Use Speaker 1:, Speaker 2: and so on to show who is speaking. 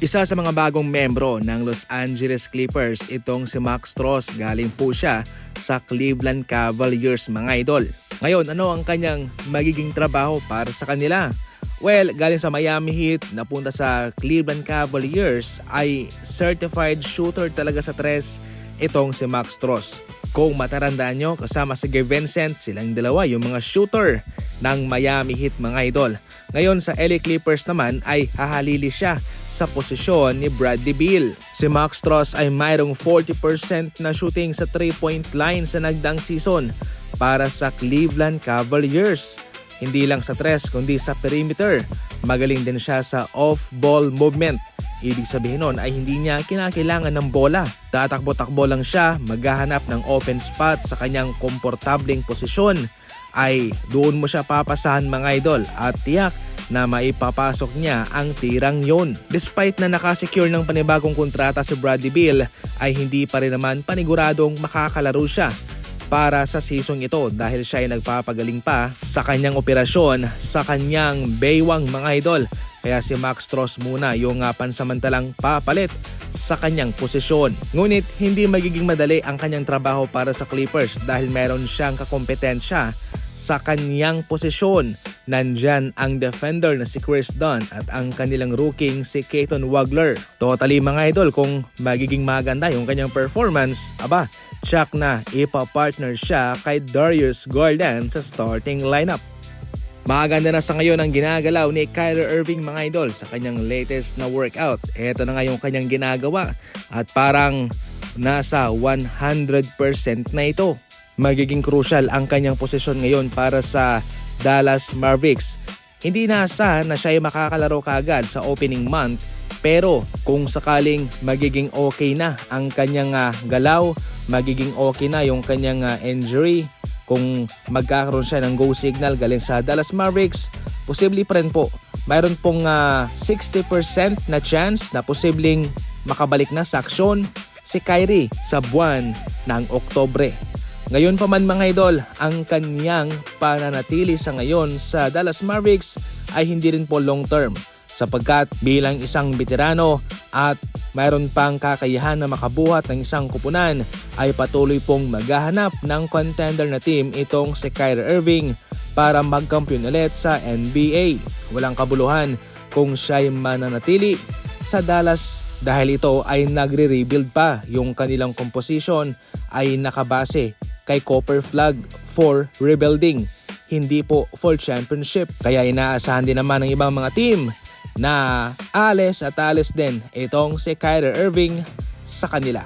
Speaker 1: Isa sa mga bagong membro ng Los Angeles Clippers itong si Max Strus. Galing po siya sa Cleveland Cavaliers, mga idol. Ngayon, ano ang kanyang magiging trabaho para sa kanila? Well, galing sa Miami Heat, napunta sa Cleveland Cavaliers, ay certified shooter talaga sa tres itong si Max Strus. Kung matatandaan nyo, kasama si Gabe Vincent, silang dalawa yung mga shooter ng Miami Heat, mga idol. Ngayon sa LA Clippers naman ay hahalili siya sa posisyon ni Bradley Beal. Si Max Strus ay mayroong 40% na shooting sa 3-point line sa nagdaang season para sa Cleveland Cavaliers. Hindi lang sa tres kundi sa perimeter. Magaling din siya sa off-ball movement. Ibig sabihin nun ay hindi niya kinakailangan ng bola. Tatakbo-takbo lang siya, maghahanap ng open spot sa kanyang komportableng posisyon. Ay doon mo siya papasahan, mga idol, at tiyak na maipapasok niya ang tirang yon. Despite na nakasecure ng panibagong kontrata si Bradley Beal, ay hindi pa rin naman paniguradong makakalaro siya para sa season ito dahil siya ay nagpapagaling pa sa kanyang operasyon sa kanyang baywang, mga idol. Kaya si Max Strus muna yung pansamantalang papalit sa kanyang posisyon. Ngunit hindi magiging madali ang kanyang trabaho para sa Clippers dahil meron siyang kakompetensya sa kanyang posisyon. Nandyan ang defender na si Chris Dunn at ang kanilang rookie si Keaton Wagler. Totally, mga idol, kung magiging maganda yung kanyang performance, tsak na ipa-partner siya kay Darius Garland sa starting lineup. Maganda na sa ngayon ang ginagalaw ni Kyrie Irving, mga idol, sa kanyang latest na workout. Ito na nga yung kanyang ginagawa at parang nasa 100% na ito. Magiging crucial ang kanyang posisyon ngayon para sa Dallas Mavericks. Hindi naasahan na siya ay makakalaro kaagad sa opening month, pero kung sakaling magiging okay na ang kanyang galaw, magiging okay na yung kanyang injury, kung magkakaroon siya ng go signal galing sa Dallas Mavericks, posible pa rin po. Mayroon pong 60% na chance na posibleng makabalik na sa aksyon si Kyrie sa buwan ng Oktubre. Ngayon pa man, mga idol, ang kanyang pananatili sa ngayon sa Dallas Mavericks ay hindi rin po long term, sapagkat bilang isang veterano at mayroon pang kakayahan na makabuhat ng isang kupunan, ay patuloy pong maghahanap ng contender na team itong si Kyrie Irving para magkampiyon ulit sa NBA. Walang kabuluhan kung siya'y mananatili sa Dallas dahil ito ay nagre-rebuild pa. Yung kanilang composition ay nakabase kay Copper Flag for rebuilding, hindi po for championship. Kaya inaasahan din naman ng ibang mga team na alis din itong si Kyrie Irving sa kanila.